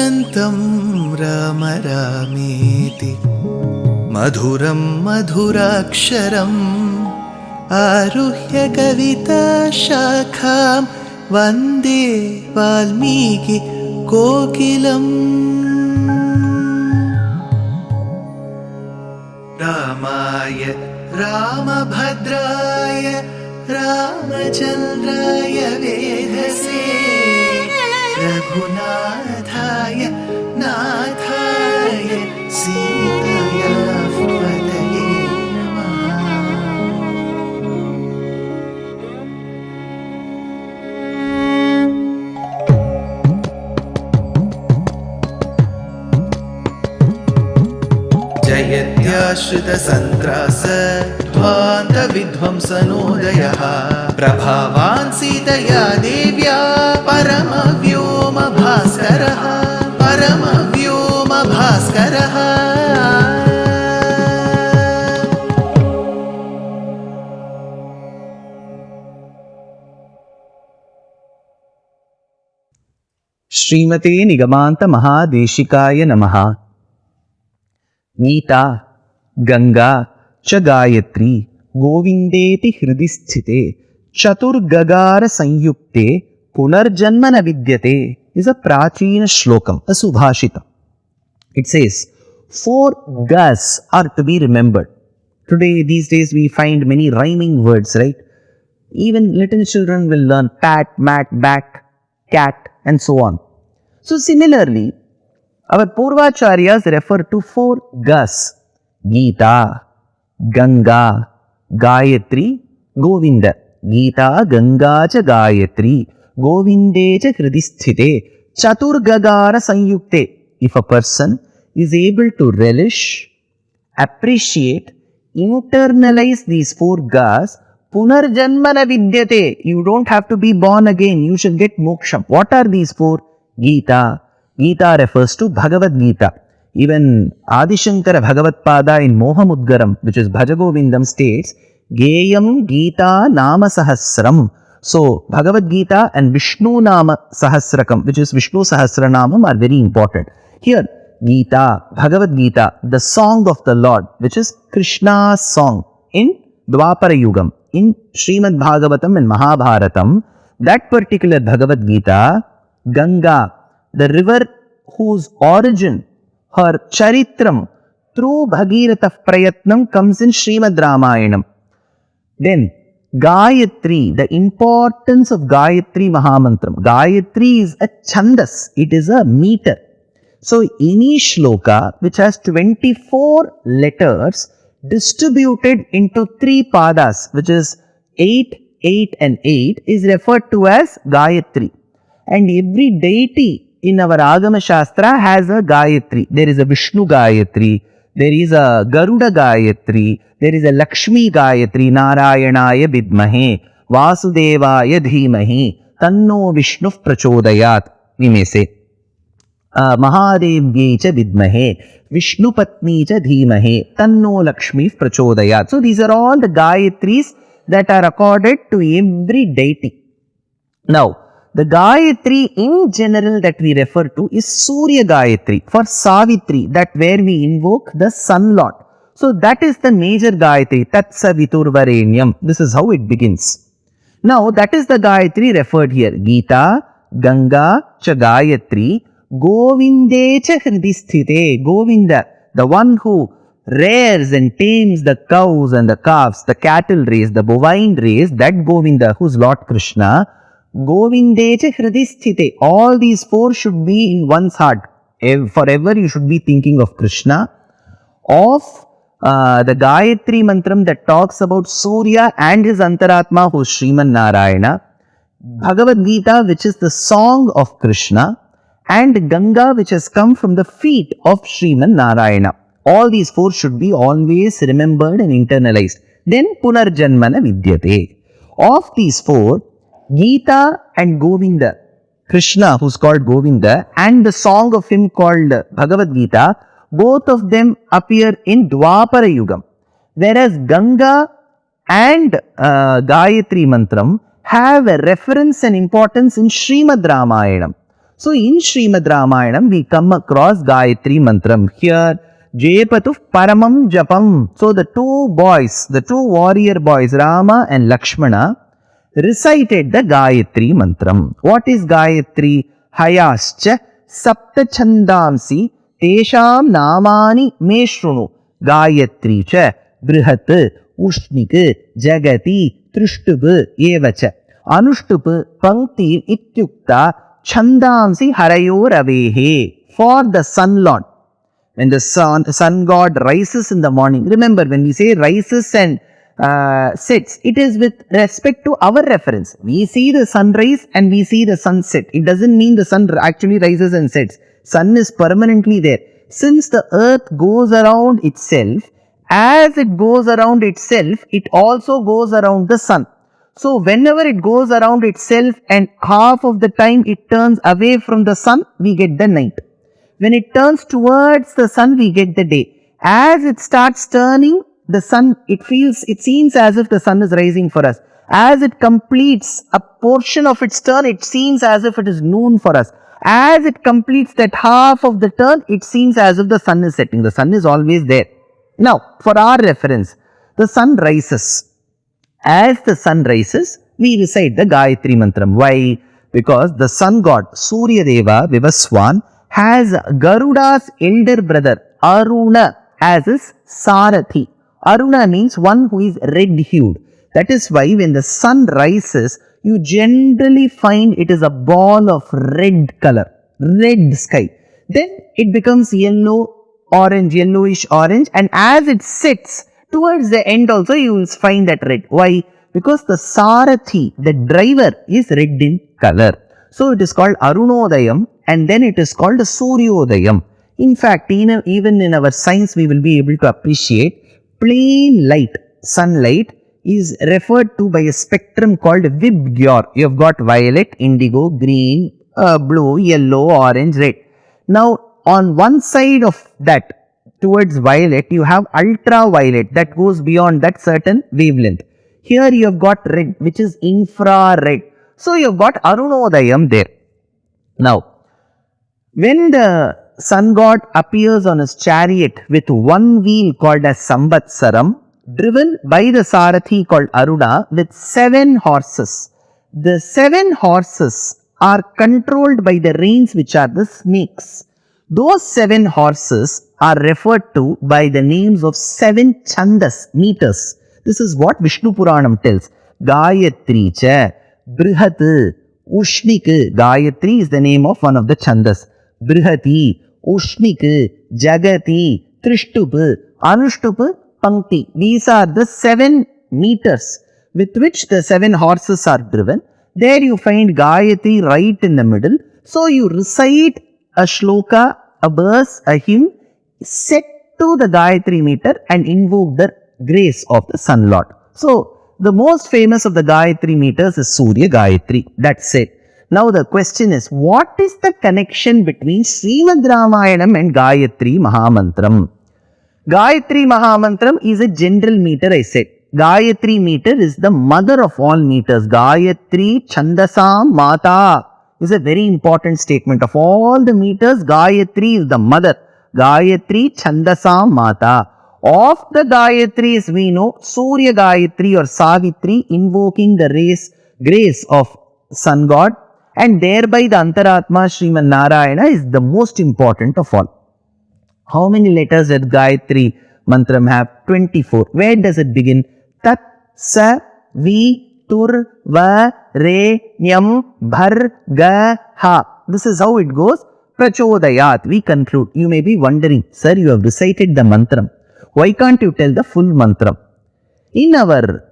कूजन्तं राम रामेति मधुरं मधुराक्षरम् आरुह्य कविताशाखां वन्दे वाल्मीकि कोकिलम्। रामाय रामभद्राय रामचन्द्राय वेधसे रघुनाथाय नाथाय सीताया पतये नमः। जयत्याश्रितसन्त्रास ध्वान्तविध्वंसनोदयः प्रभावान् सीतया देव्या परमव्योमभास्करः परमव्योमभास्करः। श्रीमते निगमान्त महादेशिकाय नमः। गीता गंगा च गायत्री गोविंदेति हृदि स्थिते चतुर्गगार संयुक्ते पुनर्जन्म न विद्यते is a prachina shlokam, a subhashita. It says 4 gas are to be remembered. Today, these days, we find many rhyming words, right? Even little children will learn pat, mat, bat, cat, and so on. So similarly, our Purvacharyas refer to 4 gas: Gita, Ganga, Gayatri, Govinda. Gita, Ganga cha Gayatri, Govinde cha Hridisthite, Chaturgagara Sanyukte. If a person is able to relish, appreciate, internalize these 4 gas, Punarjanmana Vidyate. You don't have to be born again. You shall get moksham. What are these 4? Gita. Gita refers to Bhagavad Gita. Even Adishankara Bhagavad Pada in Mohamudgaram, which is Bhajagovindam, states, Geyam Gita Nama Sahasram. So, Bhagavad Gita and Vishnu Nama Sahasrakam, which is Vishnu Sahasranamam, are very important. Here, Gita, Bhagavad Gita, the song of the Lord, which is Krishna's song in Dwapara Yugam, in Srimad Bhagavatam and Mahabharatam, that particular Bhagavad Gita, Ganga, the river whose origin, her charitram, through Bhagiratha Prayatnam comes in Srimad Ramayanam. Then, Gayatri, the importance of Gayatri Mahamantram. Gayatri is a chandas, it is a meter. So, any shloka which has 24 letters distributed into 3 padas, which is 8, 8 and 8, is referred to as Gayatri. And every deity in our Agama Shastra has a Gayatri. There is a Vishnu Gayatri, there is a Garuda Gayatri, there is a Lakshmi Gayatri, Narayanaya Vidmahe, Vasudevaya Dhimahi, Tanno Vishnu Prachodayat, we may say. Mahadevye cha Vidmahe, Vishnu Patni cha Dhimahe, Tanno Lakshmi Prachodayat. So these are all the Gayatris that are accorded to every deity. Now, the Gayatri in general that we refer to is Surya Gayatri for Savitri, that where we invoke the Sun Lord. So that is the major Gayatri, Tat Saviturvarenyam. This is how it begins. Now that is the Gayatri referred here. Gita, Ganga, cha Gayatri, Govinde cha Hridisthite. Govinda, the one who rears and tames the cows and the calves, the cattle race, the bovine race, that Govinda, who's Lord Krishna. Govindecha Hridisthite. All these 4 should be in one's heart. Forever you should be thinking of Krishna. Of the Gayatri Mantram that talks about Surya and his Antaratma, who is Sriman Narayana. Bhagavad Gita, which is the song of Krishna. And Ganga, which has come from the feet of Sriman Narayana. All these 4 should be always remembered and internalized. Then Punarjanmana Vidyate. Of these 4, Gita and Govinda, Krishna, who's called Govinda, and the song of him called Bhagavad Gita, both of them appear in Dwapara Yugam. Whereas Ganga and Gayatri Mantram have a reference and importance in Srimad Ramayanam. So in Srimad Ramayanam, we come across Gayatri Mantram. Here, Jepatu Paramam Japam. So the two boys, the two warrior boys, Rama and Lakshmana, recited the Gayatri Mantram. What is Gayatri? Hayascha Sapta Chandamsi Tesham Namani Meshrunu. Gayatri cha Brihat Ushnik Jagati Trishtup Evacha Anushtup Pankti Ityukta Chandamsi Harayor Avehe. For the Sun Lord. When the sun god rises in the morning. Remember, when we say rises and sets, it is with respect to our reference. We see the sunrise and we see the sunset. It doesn't mean the sun actually rises and sets. Sun is permanently there. Since the earth goes around itself, as it goes around itself, it also goes around the sun. So whenever it goes around itself and half of the time it turns away from the sun, we get the night. When it turns towards the sun, we get the day. As it starts turning, the sun, it seems as if the sun is rising for us. As it completes a portion of its turn, it seems as if it is noon for us. As it completes that half of the turn, it seems as if the sun is setting. The sun is always there. Now, for our reference, the sun rises. As the sun rises, we recite the Gayatri Mantram. Why? Because the sun god, Surya Deva Vivaswan, has Garuda's elder brother, Aruna, as his Sarathi. Aruna means one who is red-hued. That is why when the sun rises, you generally find it is a ball of red color, red sky. Then it becomes yellow, orange, yellowish orange, and as it sets towards the end also you will find that red. Why? Because the Sarathi, the driver, is red in color. So it is called Arunodayam and then it is called Suryodayam. In fact, even in our science we will be able to appreciate plain light, sunlight, is referred to by a spectrum called Vibgyor. You have got violet, indigo, green, blue, yellow, orange, red. Now on one side of that towards violet you have ultraviolet that goes beyond that certain wavelength. Here you have got red which is infrared. So you have got Arunodayam there. Now when the sun god appears on his chariot with one wheel called as Samvatsaram, driven by the Sarathi called Aruna with 7 horses. The 7 horses are controlled by the reins which are the snakes. Those 7 horses are referred to by the names of 7 chandas, meters. This is what Vishnu Puranam tells. Gayatri cha, Brihat, Ushnik. Gayatri is the name of one of the chandas. Brihati, Ushnik, Jagati, Trishtup, Anushtup, Pankti. These are the 7 meters with which the 7 horses are driven. There you find Gayatri right in the middle. So you recite a shloka, a verse, a hymn set to the Gayatri meter and invoke the grace of the Sun Lord. So the most famous of the Gayatri meters is Surya Gayatri. That's it. Now the question is, what is the connection between Srimad Ramayanam and Gayatri Mahamantram? Gayatri Mahamantram is a general meter, I said. Gayatri meter is the mother of all meters. Gayatri Chandasam Mata is a very important statement. Of all the meters, Gayatri is the mother. Gayatri Chandasam Mata. Of the Gayatris, we know Surya Gayatri or Savitri invoking the grace of Sun God, and thereby the Antaratma Sriman Narayana is the most important of all. How many letters does Gayatri Mantram have? 24. Where does it begin? Tat, Sa, Vi, Tur, Va, Re, Nyam, Bhar, Ga, Ha. This is how it goes. Prachodayat. We conclude. You may be wondering, sir, you have recited the mantram. Why can't you tell the full mantram? In our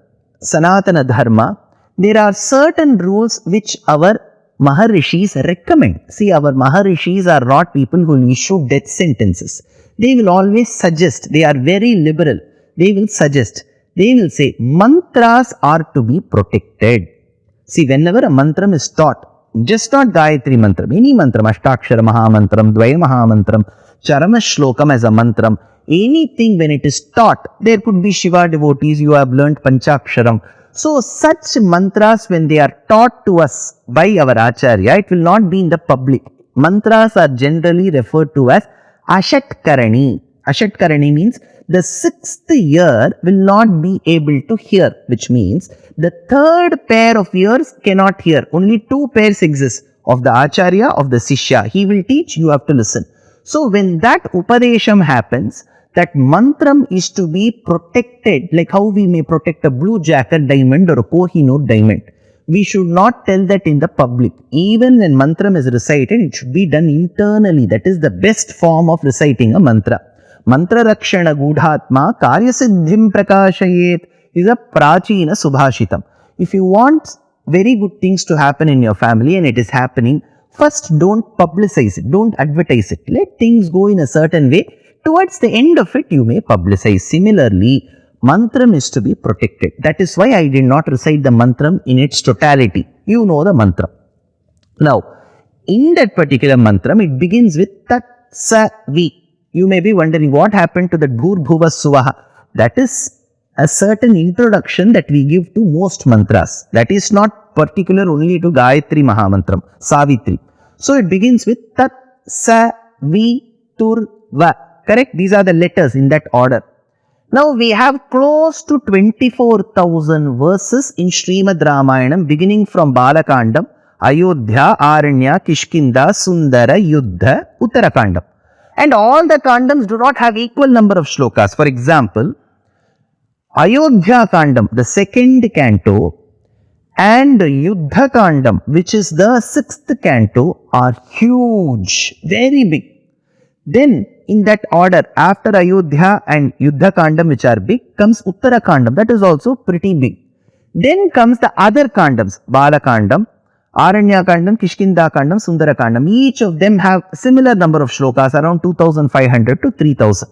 Sanatana Dharma, there are certain rules which our Maharishis recommend. See, our Maharishis are not people who issue death sentences. They will always suggest. They are very liberal. They will suggest. They will say, mantras are to be protected. See, whenever a mantram is taught, just not Gayatri Mantram, any mantram, Ashtakshara Mahamantram, Dvaya Mahamantram, Charama Shlokam as a mantram, anything when it is taught, there could be Shiva devotees, you have learnt Panchaksharam. So, such mantras when they are taught to us by our Acharya, it will not be in the public. Mantras are generally referred to as Ashatkarani. Ashatkarani means the sixth ear will not be able to hear, which means the third pair of ears cannot hear. Only two pairs exist, of the Acharya, of the Sishya. He will teach, you have to listen. So when that Upadesham happens, that mantram is to be protected, like how we may protect a blue jacket diamond or a Kohinoor diamond. We should not tell that in the public. Even when mantram is recited, it should be done internally. That is the best form of reciting a mantra. Mantra Rakshana Gudhatma Karyasiddhim Prakashayet is a Prachina Subhashitam. If you want very good things to happen in your family and it is happening, first don't publicize it, don't advertise it. Let things go in a certain way. Towards the end of it, you may publicize. Similarly, mantram is to be protected. That is why I did not recite the mantram in its totality. You know the mantram. Now, in that particular mantram, it begins with Tat Sa Vi. You may be wondering what happened to the Bhur Bhuva Suvaha. That is a certain introduction that we give to most mantras. That is not particular only to Gayatri Mahamantram, Savitri. So it begins with Tat Sa Vi Tur Va. Correct? These are the letters in that order. Now we have close to 24,000 verses in Srimad Ramayanam, beginning from Bala Kandam, Ayodhya, Aranya, Kishkinda, Sundara, Yuddha, Uttarakandam. And all the kandams do not have equal number of shlokas. For example, Ayodhya Kandam, the second canto, and Yuddha Kandam, which is the sixth canto, are huge, very big. Then, in that order, after Ayodhya and Yuddha Kandam, which are big, comes Uttara Kandam, that is also pretty big. Then comes the other Kandams, Bala Kandam, Aranya Kandam, Kishkinda Kandam, Sundara Kandam. Each of them have similar number of shlokas, around 2,500 to 3,000.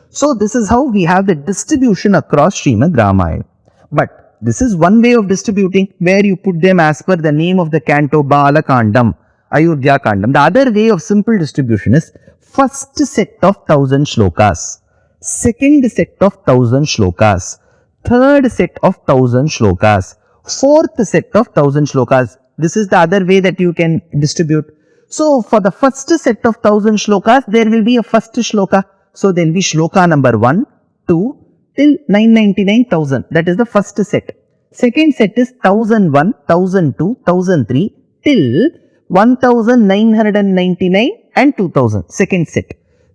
So this is how we have the distribution across Srimad Ramayana. But this is one way of distributing, where you put them as per the name of the canto, Bala Kandam, Ayodhya Kandam. The other way of simple distribution is first set of 1,000 shlokas, second set of 1,000 shlokas, third set of 1,000 shlokas, fourth set of 1,000 shlokas. This is the other way that you can distribute. So for the first set of 1,000 shlokas, there will be a first shloka. So there will be shloka number 1, 2 till 999,000. That is the first set. Second set is 1,001, 1,002, 1,003 till 1,999 and 2,000. Second set.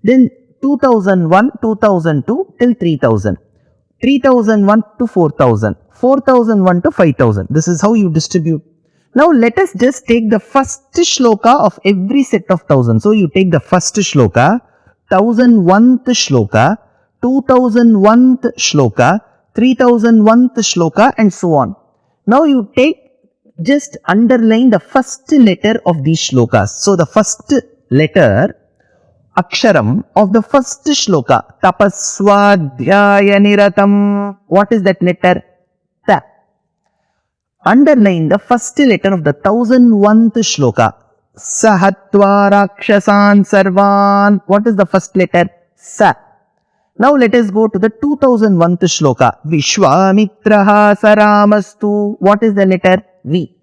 Then 2,001, 2,002 till 3,000. 3,001 to 4,000. 4,001 to 5,000. This is how you distribute. Now let us just take the first shloka of every set of 1,000. So you take the first shloka, 1,001th shloka, 2,001th shloka, 3,001th shloka and so on. Now you take, just underline the first letter of these shlokas. So the first letter, Aksharam of the first shloka, Tapaswadhyaya Niratam. What is that letter? Ta. Underline the first letter of the 1,001th shloka. Sahatva Rakshasan Sarvan. What is the first letter? Sa. Now let us go to the 2,001th shloka. Vishwamitraha Saramastu. What is the letter? V.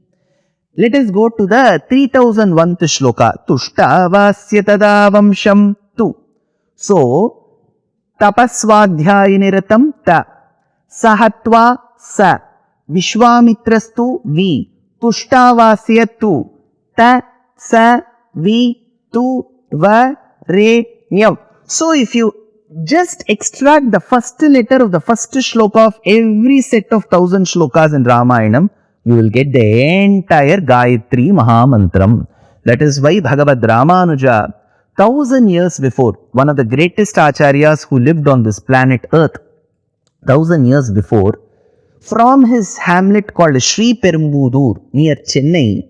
Let us go to the 3,001th shloka. Tushtavasya tadavamsham tu. So, tapaswadhyayiniratam ta. Sahatva sa. Vishwamitrastu vi. Tushtavasya tu. Ta sa vi tu va re nyam. So, if you just extract the first letter of the first shloka of every set of 1,000 shlokas in Ramayanam, you will get the entire Gayatri Mahamantram. That is why Bhagavad Ramanuja, 1,000 years before, one of the greatest acharyas who lived on this planet Earth, 1,000 years before, from his hamlet called Sri Perumbudur near Chennai,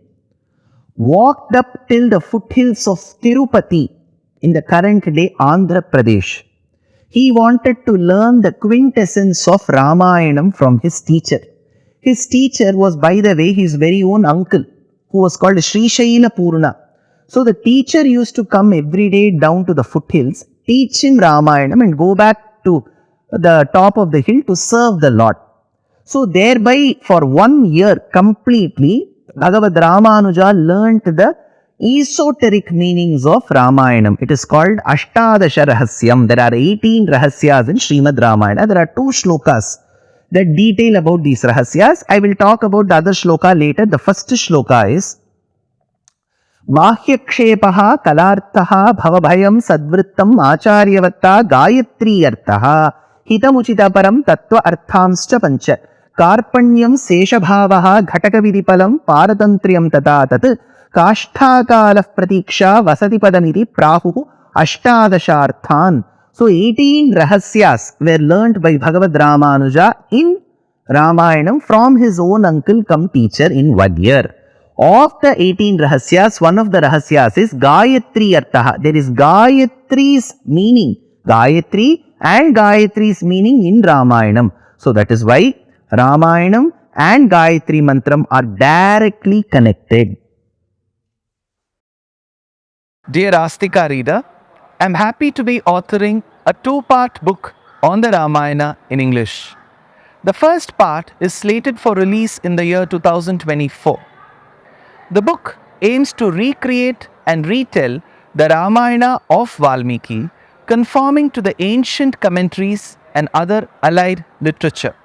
walked up till the foothills of Tirupati in the current day Andhra Pradesh. He wanted to learn the quintessence of Ramayanam from his teacher. His teacher was, by the way, his very own uncle, who was called Sri Shaila Purna. So the teacher used to come every day down to the foothills, teach him Ramayanam and go back to the top of the hill to serve the Lord. So thereby, for 1 year completely, Bhagavad Ramanuja learnt the esoteric meanings of Ramayanam. It is called Ashtadasha Rahasyam. There are 18 Rahasyas in Srimad Ramayana. There are 2 shlokas that detail about these Rahasyas. I will talk about the other shloka later. The first shloka is Mahyakshepaha kalarthaha bhavabhayam sadvrittam acharyavatta gayatri arthaha hitamuchitaparam tattva arthamscha pancha karpanyam seshabhavaha ghatakavidipalam paratantriyam tata tat kashthakalaf pratiksha vasatipadamiti prahuhu ashtadasharthan. So 18 rahasyas were learnt by Bhagavad Ramanuja in Ramayanam from his own uncle come teacher in 1 year. Of the 18 rahasyas, one of the rahasyas is Gayatri Arthaha. There is Gayatri's meaning. Gayatri and Gayatri's meaning in Ramayanam. So that is why Ramayanam and Gayatri Mantram are directly connected. Dear Astika reader, I am happy to be authoring a 2-part book on the Ramayana in English. The first part is slated for release in the year 2024. The book aims to recreate and retell the Ramayana of Valmiki, conforming to the ancient commentaries and other allied literature.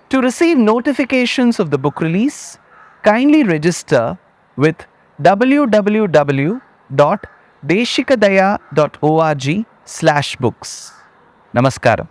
To receive notifications of the book release, kindly register with www.deshikadaya.org/books. Namaskaram.